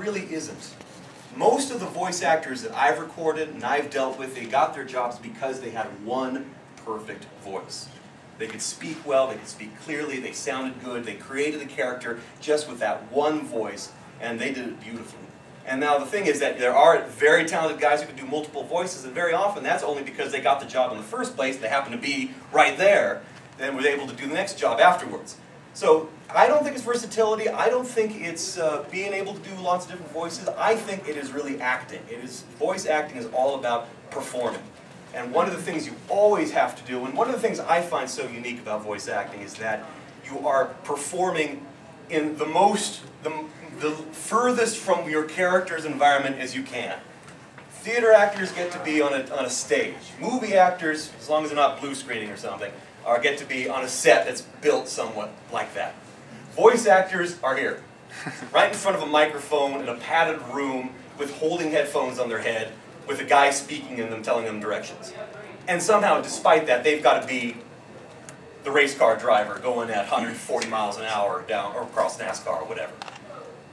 really isn't. Most of the voice actors that I've recorded and I've dealt with, they got their jobs because they had one perfect voice. They could speak well, they could speak clearly, they sounded good, they created a character just with that one voice, and they did it beautifully. And now the thing is that there are very talented guys who can do multiple voices, and very often that's only because they got the job in the first place, they happen to be right there, and were able to do the next job afterwards. So I don't think it's versatility, I don't think it's being able to do lots of different voices, I think it is really acting. Voice acting is all about performing. And one of the things you always have to do, and one of the things I find so unique about voice acting is that you are performing in the furthest from your character's environment as you can. Theater actors get to be on a stage. Movie actors, as long as they're not blue screening or something, get to be on a set that's built somewhat like that. Voice actors are here, right in front of a microphone in a padded room with holding headphones on their head, with a guy speaking in them, telling them directions. And somehow, despite that, they've got to be the race car driver going at 140 miles an hour down or across NASCAR or whatever.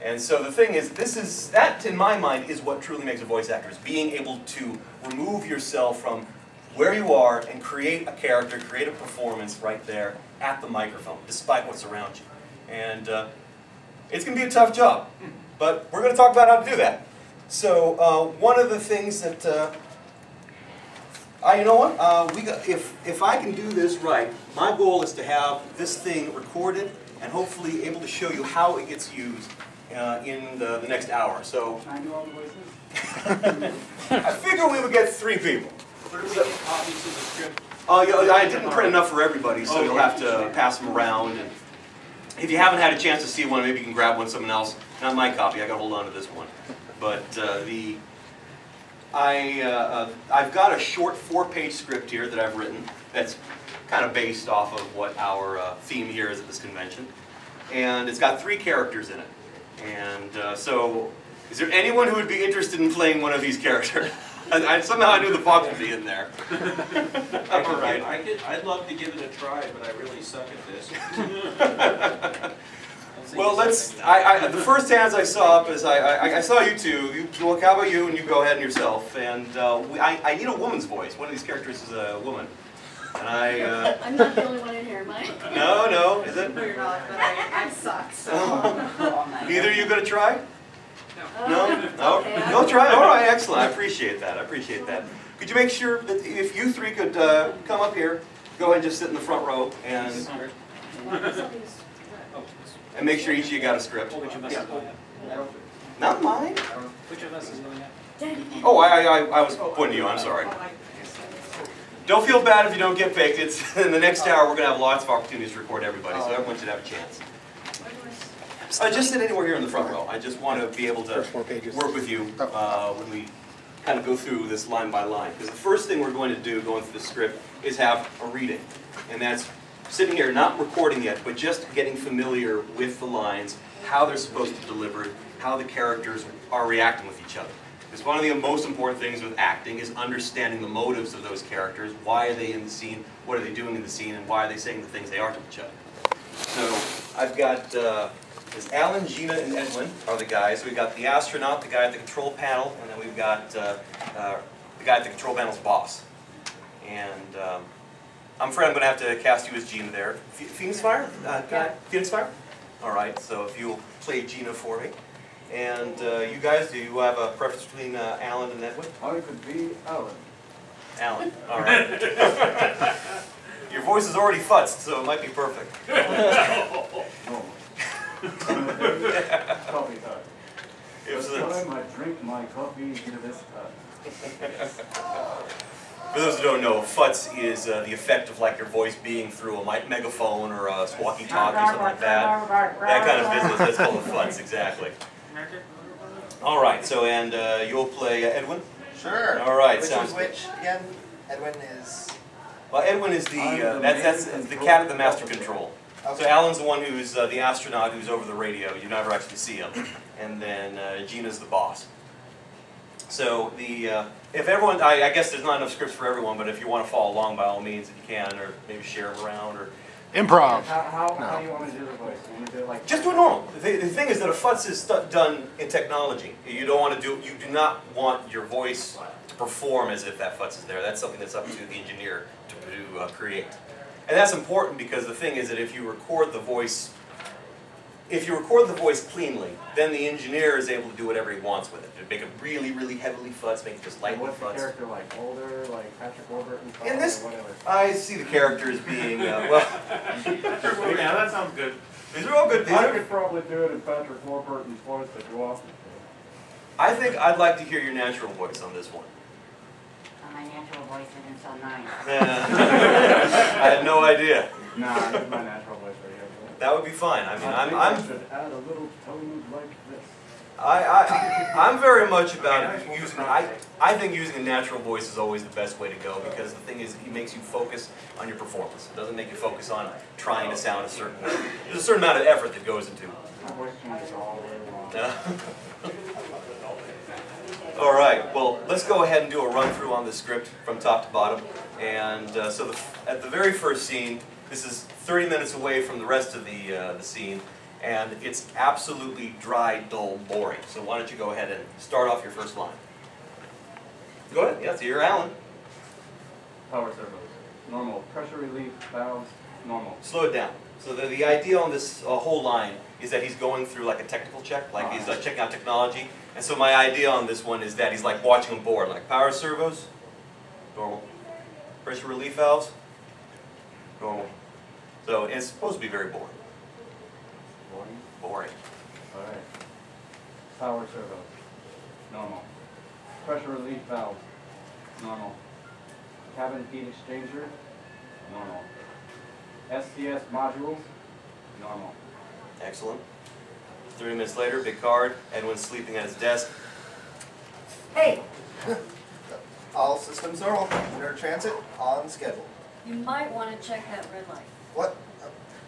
And so the thing is, that in my mind is what truly makes a voice actor, is being able to remove yourself from where you are and create a character, create a performance right there at the microphone, despite what's around you. And it's going to be a tough job, but we're going to talk about how to do that. So one of the things that, you know what, if I can do this right, my goal is to have this thing recorded and hopefully able to show you how it gets used in the next hour. So Can I do all the voices? I figure we would get 3 people. Where do we get copies of the script? I didn't print enough for everybody, so you'll have to pass them around. And if you haven't had a chance to see one, maybe you can grab one someone else. Not my copy, I got to hold on to this one. But I've got a short 4-page script here that I've written that's kind of based off of what our theme here is at this convention. And it's got 3 characters in it. And so, is there anyone who would be interested in playing one of these characters? Somehow I knew the Fox would be in there. All right. I'd love to give it a try, but I really suck at this. Well, the first hands I saw up is I saw you two. Well, how about you? And you go ahead and yourself. And I need a woman's voice. One of these characters is a woman. And I'm not the only one in here, am I? No, is it? No, you're not, but I suck, so. Neither of you going to try? No? Okay, You'll try? All right, excellent. I appreciate that. I appreciate that. Could you make sure that if you 3 could come up here, go ahead and just sit in the front row and make sure each of you got a script. Not mine? Which of us is going up? Oh, I was pointing to you. I'm sorry. Don't feel bad if you don't get picked. It's in the next hour. We're going to have lots of opportunities to record everybody, so everyone should have a chance. Just sit anywhere here in the front row. I just want to be able to work with you when we kind of go through this line by line. Because the first thing we're going to do, going through the script, is have a reading. And that's sitting here, not recording yet, but just getting familiar with the lines, how they're supposed to deliver, how the characters are reacting with each other. Because one of the most important things with acting is understanding the motives of those characters. Why are they in the scene? What are they doing in the scene? And why are they saying the things they are to each other? So I've got Alan, Gina, and Edwin are the guys. We've got the astronaut, the guy at the control panel, and then we've got the guy at the control panel's boss. And I'm afraid I'm going to have to cast you as Gina there. Phoenix Fire? Phoenix Fire? All right, so if you'll play Gina for me. And you guys, do you have a preference between Alan and Edwin? I could be Alan. Alan, all right. Your voice is already futzed, so it might be perfect. No. Coffee time. It's Time I drink my coffee into this cup. For those who don't know, futz is the effect of like your voice being through a megaphone or a walkie-talkie or something like that. That kind of business. That's called a futz, exactly. All right. So, and you'll play Edwin. Sure. All right. Which Sounds is which again? Edwin is. Well, Edwin is the that's the cat at the master control. Okay. So Alan's the one who's the astronaut who's over the radio. You never actually see him. And then Gina's the boss. So if everyone, I guess there's not enough scripts for everyone, but if you want to follow along, by all means, if you can, or maybe share them around, or Improv. How do you want to do the voice? You want to do it like... Just do it normal. The thing is that a futz is done in technology. You don't want to do. You do not want your voice to perform as if that futz is there. That's something that's up to the engineer to create. And that's important because the thing is that if you record the voice cleanly, then the engineer is able to do whatever he wants with it. To make it really, really heavily futz, make it just lightly What's the futz. character like? Older, like Patrick Warburton? In this, or whatever? I see the character as being, well... Yeah, that sounds good. These are all good. I could probably do it in Patrick Warburton's voice, but you want. I think I'd like to hear your natural voice on this one. My natural voice isn't so nice. I had no idea. Nah, this is my natural voice right here. That would be fine. I mean, I should add a little tone like this. I'm very much about using. I think using a natural voice is always the best way to go because the thing is, it makes you focus on your performance. It doesn't make you focus on trying to sound a certain way. There's a certain amount of effort that goes into it. My voice changes all the way along. All right. Well, let's go ahead and do a run through on the script from top to bottom. And so at the very first scene, this is 30 minutes away from the rest of the scene. And it's absolutely dry, dull, boring. So why don't you go ahead and start off your first line. Go ahead. Yeah, so you're Alan. Power servos. Normal. Pressure relief valves. Normal. Slow it down. So the idea on this whole line is that he's going through like a technical check, like he's checking out technology. And so my idea on this one is that he's like watching a board, like power servos, normal. Pressure relief valves, normal. So it's supposed to be very boring. Boring. Boring. Alright. Power servos. Normal. Pressure relief valves. Normal. Cabin heat exchanger. Normal. SCS modules. Normal. Excellent. 30 minutes later, big card. Edwin's sleeping at his desk. Hey! All systems normal. Inner transit on schedule. You might want to check that red light. What?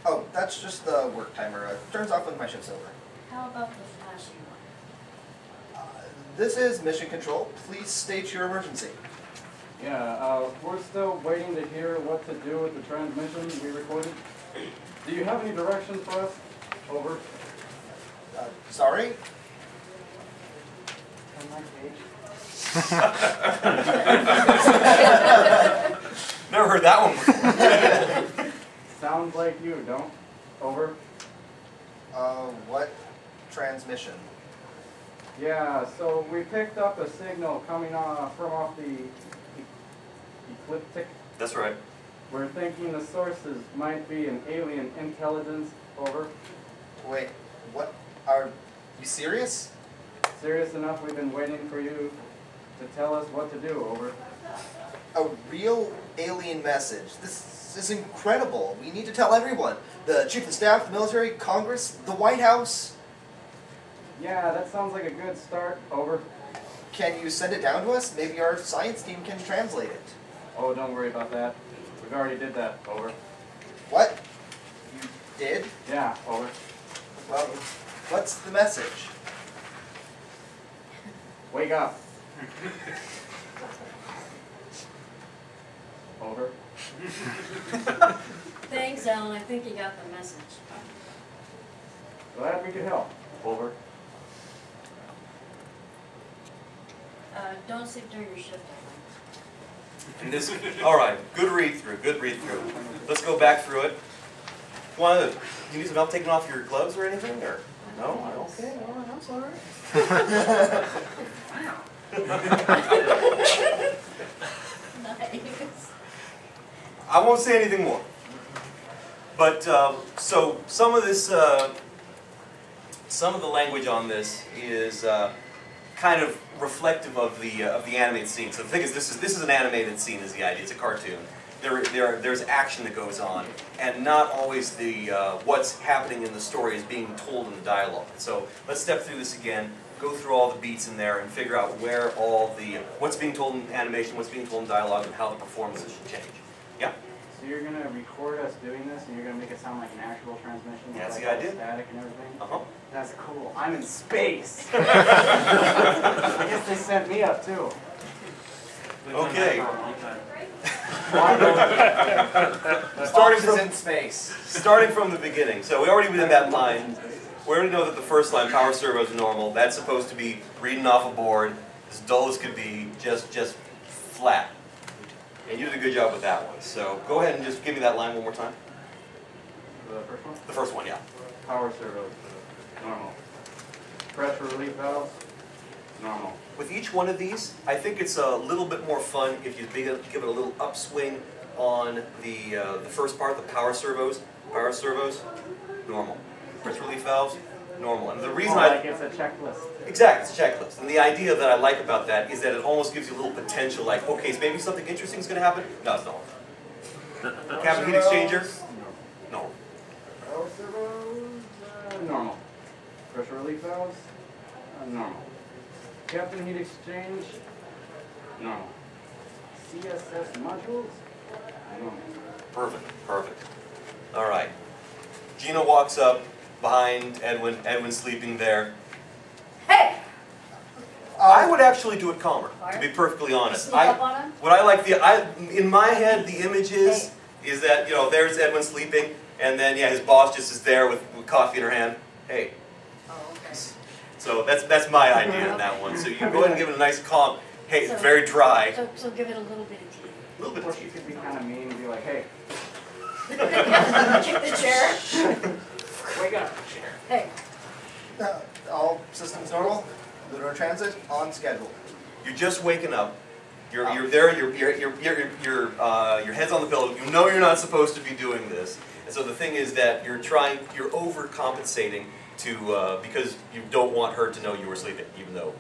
Oh, that's just the work timer. Turns off when my shift's over. How about the flashing one? This is Mission Control. Please state your emergency. Yeah, we're still waiting to hear what to do with the transmission we recorded. Do you have any directions for us? Over. Sorry? On my page. Never heard that one before. Sounds like you, don't? Over. What transmission? Yeah, so we picked up a signal coming from off the ecliptic. That's right. We're thinking the sources might be an alien intelligence. Over. Wait, what? Are you serious? Serious enough, we've been waiting for you to tell us what to do. Over. A real alien message. This is incredible. We need to tell everyone. The Chief of Staff, the military, Congress, the White House. Yeah, that sounds like a good start. Over. Can you send it down to us? Maybe our science team can translate it. Oh, don't worry about that. We've already did that. Over. What? You did? Yeah, over. Well, what's the message? Wake up. Over. Thanks, Alan. I think you got the message. Glad we could help. Over. Don't sleep during your shift, Alan. And this, all right, good read through, good read through. Let's go back through it. You need some help taking off your gloves or anything, or no? Okay, all right, I'm sorry. Nice. I won't say anything more. But so some of this, some of the language on this is kind of reflective of the animated scene. So the thing is, this is an animated scene. Is the idea? It's a cartoon. There's action that goes on, and not always the what's happening in the story is being told in the dialogue. So let's step through this again. Go through all the beats in there and figure out where all the what's being told in animation, what's being told in dialogue, and how the performances should change. Yeah. So you're gonna record us doing this, and you're gonna make it sound like an actual transmission. Yeah, that's like the idea. Static and everything. Uh huh. That's cool. I'm in space. I guess they sent me up too. Okay. Boxes in space. Starting from the beginning. So we already did that line. We already know that the first line, power servo, is normal. That's supposed to be reading off a board, as dull as could be, just flat. And you did a good job with that one. So go ahead and just give me that line one more time. The first one? The first one, yeah. Power servo, normal. Pressure relief valves, normal. With each one of these, I think it's a little bit more fun if you give it a little upswing on the first part, the power servos. Power servos, normal. Pressure relief valves, normal. And the reason like it's a checklist. Exactly, it's a checklist. And the idea that I like about that is that it almost gives you a little potential, like, okay, so maybe something interesting is going to happen. No, it's not. Cabin heat exchanger, no. Power servos, normal. Pressure relief valves, normal. Captain heat exchange, normal. CSS modules, normal. Perfect, perfect. All right. Gina walks up behind Edwin. Edwin's sleeping there. Hey! I would actually do it calmer, to be perfectly honest. Sneak up on him? What I like, in my head, the image is that, you know, there's Edwin sleeping, and then, yeah, his boss just is there with coffee in her hand. Hey. Oh, okay. So that's my idea in that one. So you go ahead and give it a nice calm. Hey, it's very dry. So give it a little bit of tea. A little bit Or of she teeth. could be kind of mean and be like, hey, Kick the chair. wake up. Hey. All systems normal. Lunar transit on schedule. You're just waking up. You're there. Your head's on the pillow. You know you're not supposed to be doing this. And so the thing is that you're overcompensating to because you don't want her to know you were sleeping, even though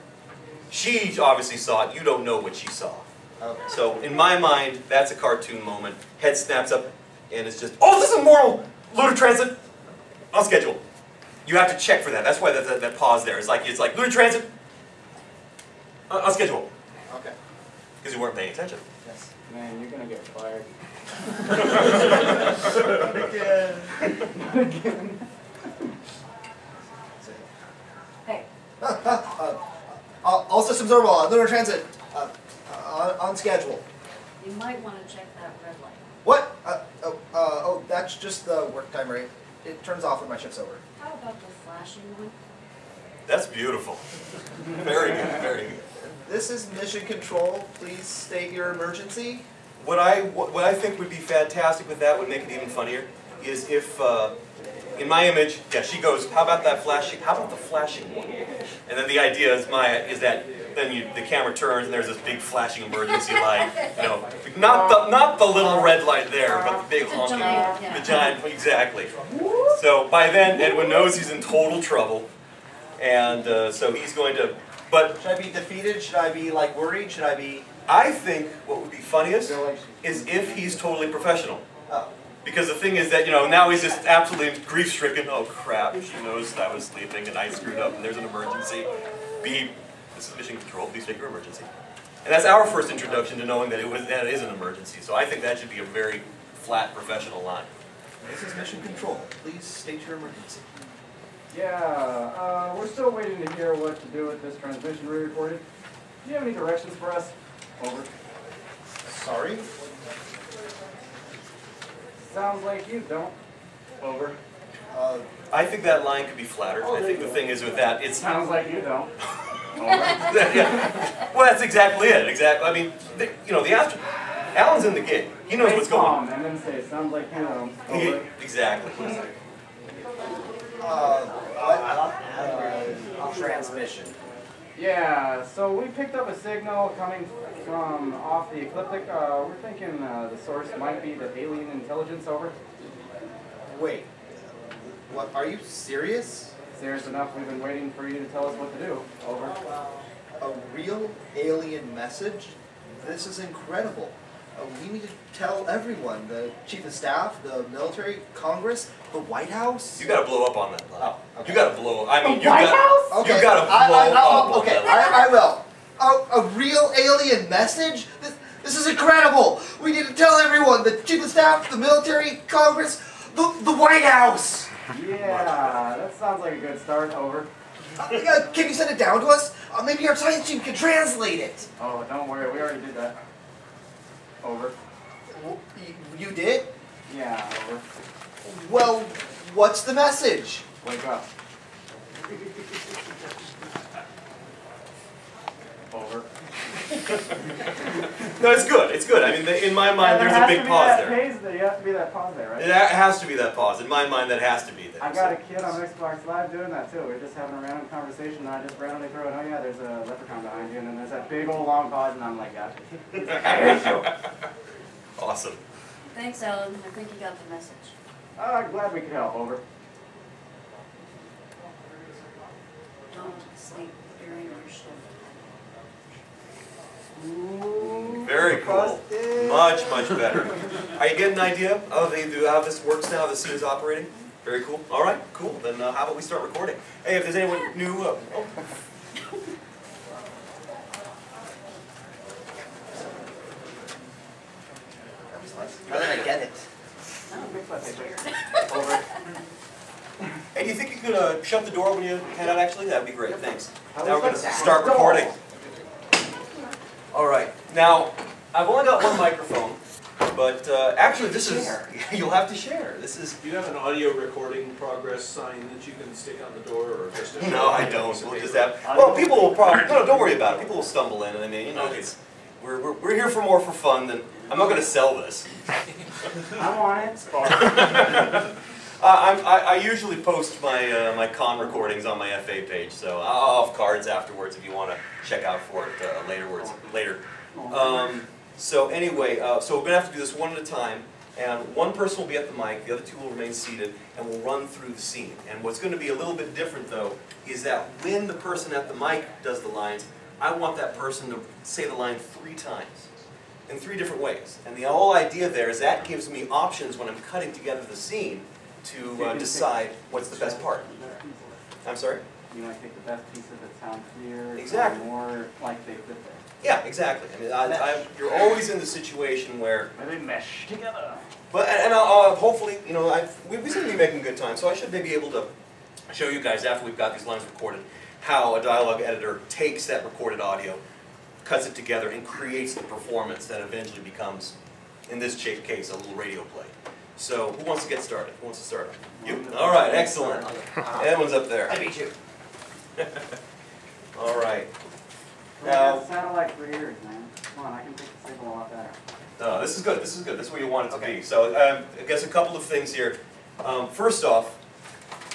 she obviously saw it. You don't know what she saw. Okay. So in my mind, that's a cartoon moment. Head snaps up, and it's just, oh, this is immoral. Lunar transit on schedule. You have to check for that. That's why that pause there. It's like lunar transit on schedule. Okay. Because you weren't paying attention. Yes. Man, you're gonna get fired. Again. Hey. All systems normal. Lunar transit on schedule. You might want to check that red light. What? Oh, that's just the work time rate. It turns off when my shift's over. How about the flashing one? That's beautiful. Very good, very good. This is mission control. Please state your emergency. What I think would be fantastic with that, would make it even funnier, is if, in my image, yeah, she goes, how about that flashing, how about the flashing one? And then the idea is that then the camera turns and there's this big flashing emergency light, you know, not the little red light there, but the big honking, giant, yeah. the giant, exactly. So by then, Edwin knows he's in total trouble, and so he's going to, but Should I be defeated? Should I be like worried? Should I be? I think what would be funniest is if he's totally professional. Oh. Because the thing is that, you know, now he's just absolutely grief-stricken. Oh crap, she knows that I was sleeping and I screwed up and there's an emergency. Beep, this is mission control, please take your emergency. And that's our first introduction to knowing that that is an emergency. So I think that should be a very flat, professional line. This is mission control. Please state your emergency. Yeah, we're still waiting to hear what to do with this transmission we recorded. Do you have any directions for us? Over. Sorry. Sounds like you don't. Over. I think that line could be flatter. I think the thing is with that, it's... Sounds like you don't. Over. Yeah. Well, that's exactly it. Exactly. I mean, you know, Alan's in the gig. He knows what's going on. And then say, sounds like you don't. Over. Exactly. Transmission. Yeah, so we picked up a signal coming from off the ecliptic. We're thinking the source might be the alien intelligence. Over. Wait. What? Are you serious? Serious enough, we've been waiting for you to tell us what to do. Over. A real alien message? This is incredible. We need to tell everyone. The Chief of Staff, the military, Congress, the White House. You gotta blow up on that line. Oh, okay. You gotta blow. I mean, The White House? Okay. You gotta blow up on Okay, that line. I will. A real alien message? This is incredible. We need to tell everyone. The Chief of Staff, the military, Congress, the White House. Yeah, that sounds like a good start. Over. Can you send it down to us? Maybe our science team can translate it. Oh, don't worry, we already did that. Over. You did? Yeah, over. Well, what's the message? Wake up. Over. No, it's good. It's good. I mean, in my mind, there's a big pause there. You have to be that pause there, right? It has to be that pause. In my mind, that has to be there. I got a kid on Xbox Live doing that too. We're just having a random conversation, and I just randomly throw it, oh yeah, there's a leprechaun behind you, and then there's that big old long pause, and I'm like, gotcha. Awesome. Thanks, Alan. I think you got the message. Glad we could help. Over. Don't sleep during your shift. Very cool. Much, much better. Are you getting an idea of how this works now, the scene is operating? Very cool. All right, cool. Then how about we start recording? Hey, if there's anyone new... How did I get it? Over. Hey, do you think you could shut the door when you head out, actually? That would be great. Thanks. Now we're going to start recording. All right. Now, I've only got one microphone, but actually this is... You'll have to share. This is... Do you have an audio recording progress sign that you can stick on the door, or just a... No, I don't. We'll just have... Well, people will probably... No, don't worry about it. People will stumble in, and I mean, you know, it's... We're here for more for fun than... I'm not going to sell this. I want it. I usually post my my con recordings on my FA page, so I'll have cards afterwards if you want to check out for it later. So anyway, so we're going to have to do this one at a time, and one person will be at the mic, the other two will remain seated, and we'll run through the scene. And what's going to be a little bit different, though, is that when the person at the mic does the lines, I want that person to say the line 3 times. In 3 different ways. And the whole idea there is that gives me options when I'm cutting together the scene to decide what's the best part. I'm sorry? You might take the best pieces that sound clear, Exactly. more like they fit there. Yeah, exactly. I mean, you're always in the situation where... Where they mesh together. But I'll hopefully, you know, we seem to be making good time, so I should maybe be able to show you guys after we've got these lines recorded how a dialogue editor takes that recorded audio, cuts it together, and creates the performance that eventually becomes, in this case, a little radio play. So, who wants to get started? Who wants to start? You? All right, excellent. Everyone's up there. I beat you. All right. Now, Now, satellite for ears, man. Come on, I can take the signal a lot better. this is good. This is good. This is where you want it to be. So, I guess a couple of things here. First off,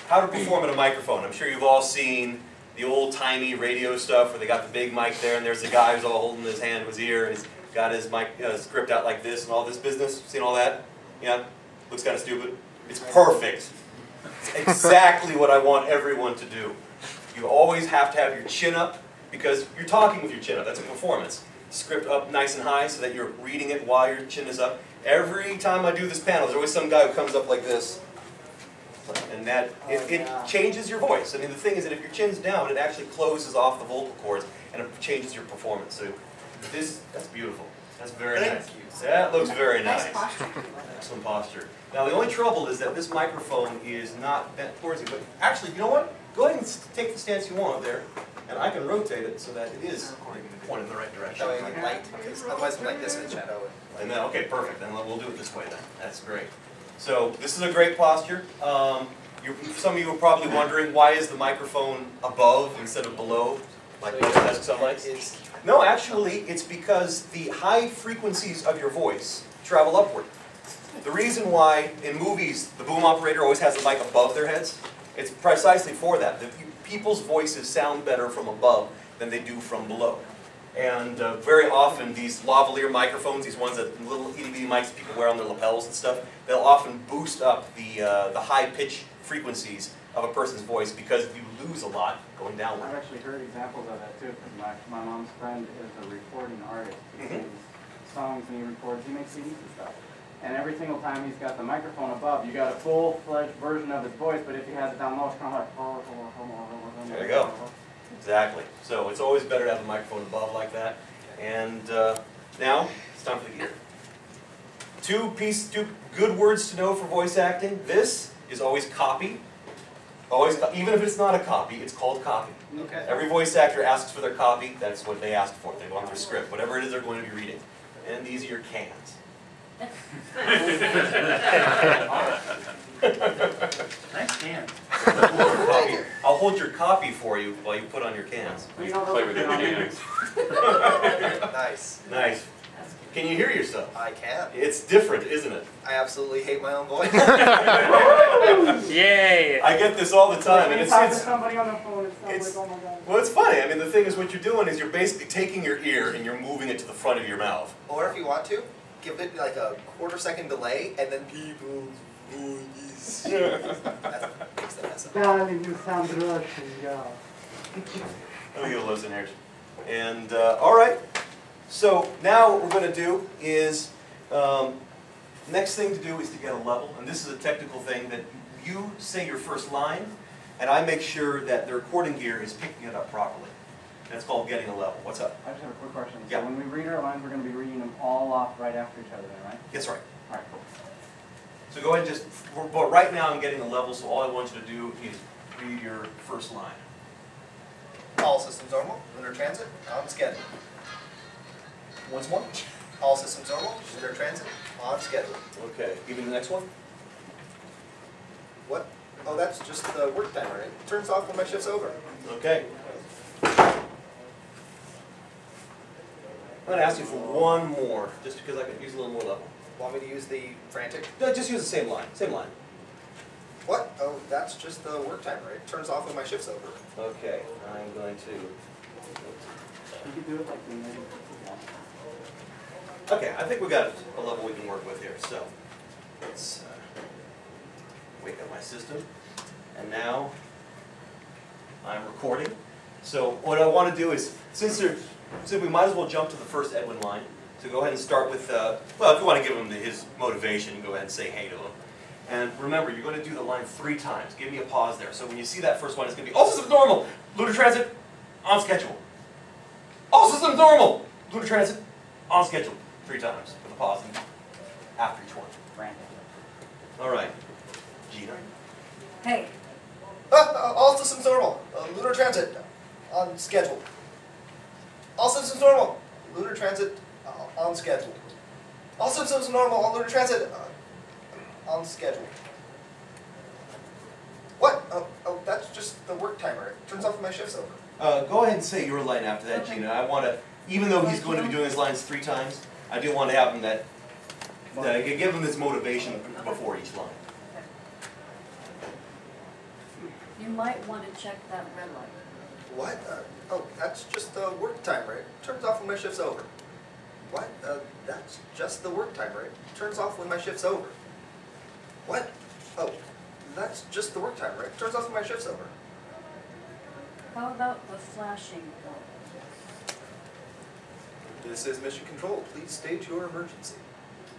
how to perform at a microphone. I'm sure you've all seen the old-timey radio stuff where they got the big mic there, and there's the guy who's all holding his hand to his ear, and he's got his mic script out like this, and all this business. Seen all that? Yeah? Looks kind of stupid. It's perfect. It's exactly what I want everyone to do. You always have to have your chin up, because you're talking with your chin up. That's a performance. Script up nice and high so that you're reading it while your chin is up. Every time I do this panel, there's always some guy who comes up like this. And that, it changes your voice. I mean, the thing is that if your chin's down, it actually closes off the vocal cords, and it changes your performance. So that's beautiful. That's very nice. Thank you. That looks very nice. Nice posture. Excellent posture. Now, the only trouble is that this microphone is not bent towards you. But actually, you know what? Go ahead and take the stance you want there, and I can rotate it so that it is pointed in the right direction. That way I get light, because otherwise I'm like this in the shadow. And then, okay, perfect. Then we'll do it this way then. That's great. So this is a great posture. Some of you are probably wondering, why is the microphone above instead of below, like most desk sunlights? No, actually, it's because the high frequencies of your voice travel upward. The reason why in movies the boom operator always has the mic above their heads, it's precisely for that. People's voices sound better from above than they do from below. And very often these lavalier microphones, these ones that little itty-bitty mics people wear on their lapels and stuff, they'll often boost up the high pitch frequencies of a person's voice because you lose a lot going downward. I've actually heard examples of that too, because my mom's friend is a recording artist. He sings songs and he records, he makes CDs and stuff. And every single time he's got the microphone above, you got a full-fledged version of his voice, but if he has it down low, it's kind of like... There you go. Exactly. So it's always better to have the microphone above like that. And now, it's time for the gear. Two good words to know for voice acting. This is always copy. Always, even if it's not a copy, it's called copy. Okay. Every voice actor asks for their copy. That's what they ask for. They want their script, whatever it is they're going to be reading. And these are your cans. Nice can. I'll hold your copy for you while you put on your cans. You know, Play with your cans. Nice. Nice. Can you hear yourself? I can. It's different, isn't it? I absolutely hate my own voice. Yay! I get this all the time, and When you talk to somebody on the phone, it sounds it's- like, oh my god. well, it's funny. I mean, the thing is, what you're doing is you're basically taking your ear and you're moving it to the front of your mouth. Or if you want to, give it like a quarter-second delay, and then people's voice. That makes the mess up. Darling, you sound Russian, yeah. Let me get a listen here. And, all right. So now what we're going to do is, next thing to do is to get a level. And this is a technical thing that you say your first line, and I make sure that the recording gear is picking it up properly. That's called getting a level. What's up? I just have a quick question. Yeah. So when we read our lines, we're going to be reading them all off right after each other then, right? That's right. All right, cool. So go ahead and just, but right now I'm getting a level, so all I want you to do is read your first line. All systems normal, lunar transit, on schedule. Once more. All systems normal, lunar transit, on schedule. Okay. Give me the next one. What? Oh, that's just the work timer. It turns off when my shift's over. Okay. I'm going to ask you for one more, just because I could use a little more level. Want me to use the frantic? No, just use the same line. Same line. What? Oh, that's just the work timer. It turns off when my shift's over. Okay. I'm going to. You could do it like the negative. Okay. I think we got a level we can work with here. So let's wake up my system, and now I'm recording. So what I want to do is, since we might as well jump to the first Edwin line. So go ahead and start with, well, if you want to give him his motivation, go ahead and say hey to him. And remember, you're going to do the line 3 times. Give me a pause there. So when you see that first one, it's going to be, all systems normal, lunar transit, on schedule. All systems normal, lunar transit, on schedule. 3 times with a pause after each one. Frantic. All right. Gina. Hey, All systems normal, lunar transit, on schedule. All systems normal, lunar transit, on schedule. All systems normal, on lunar transit, on schedule. What? Oh, that's just the work timer. It turns off when my shift's over. Go ahead and say your line after that, Okay. Gina. I want to, even though he's going to be doing his lines 3 times, I do want to have him that I can give him this motivation before each line. you might want to check that red light. What? Oh, that's just the work timer. It turns off when my shift's over. What? That's just the work timer. It turns off when my shift's over. What? Oh, that's just the work timer. It turns off when my shift's over. How about the flashing bulb? This is Mission Control. Please state your emergency.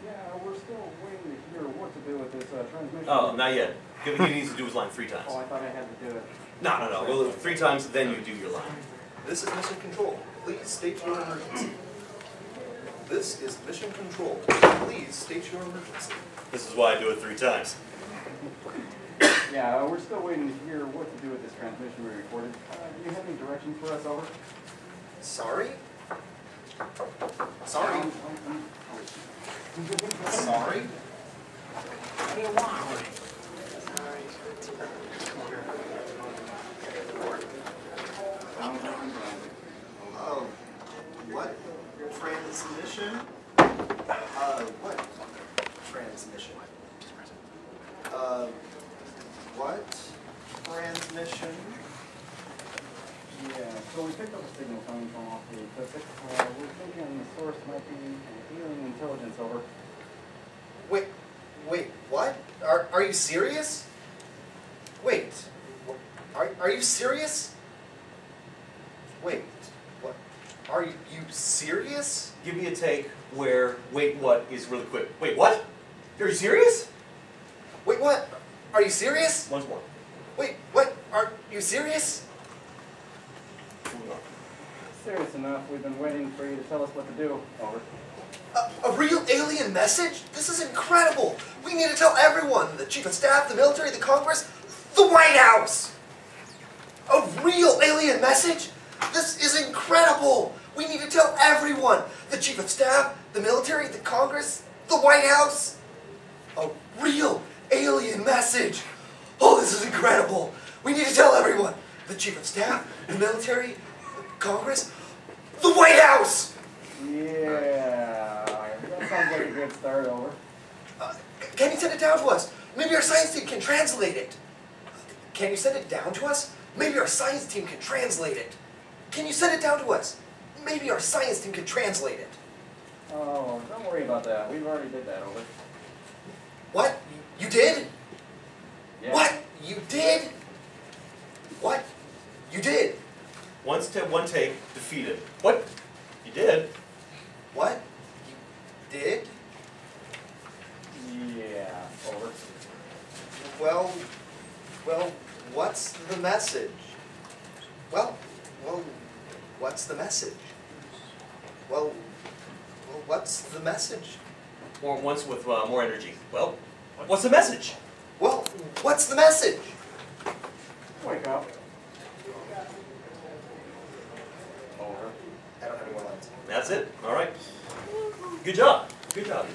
Yeah, we're still waiting to hear what to do with this transmission. Oh, not yet. He needs to do his line 3 times. Oh, I thought I had to do it. No. Well, 3 times, then you do your line. This is Mission Control. Please state your emergency. This is Mission Control. Please state your emergency. This is why I do it 3 times. Yeah, we're still waiting to hear what to do with this transmission we recorded. Do you have any directions for us, over? Sorry? Sorry? Sorry? What do you want? What? Transmission? What? Transmission? What? Transmission? Yeah, so we picked up a signal coming from off the Pacific. We're thinking the source might be alien intelligence, over. Wait, what? Are you serious? Wait, are you serious? Wait, what? Are you serious? Give me a take where wait what is really quick. Wait, what? Are you serious? Wait, what? Are you serious? Once more. Wait, what? Are you serious? Serious enough, we've been waiting for you to tell us what to do, over. A real alien message? This is incredible! We need to tell everyone! The Chief of Staff, the military, the Congress, the White House! A real alien message? This is incredible! We need to tell everyone! The Chief of Staff, the military, the Congress, the White House. A real alien message. Oh, this is incredible. We need to tell everyone. The Chief of Staff, the military, the Congress, the White House. Yeah, that sounds like a good start, over. Can you send it down to us? Maybe our science team can translate it. Can you send it down to us? Maybe our science team can translate it. Can you send it down to us? Maybe our science team can translate it. Oh, don't worry about that. We've already did that, over. What? You did? Yeah. What? You did? What? You did? One take, defeated. What? You did? What? You did? Yeah, over. Well, what's the message? Well, what's the message? Well, what's the message? Or once with more energy. Well, what's the message? Well, what's the message? Wake up. Over. I don't have any more lines. That's it. All right. Good job. Good job.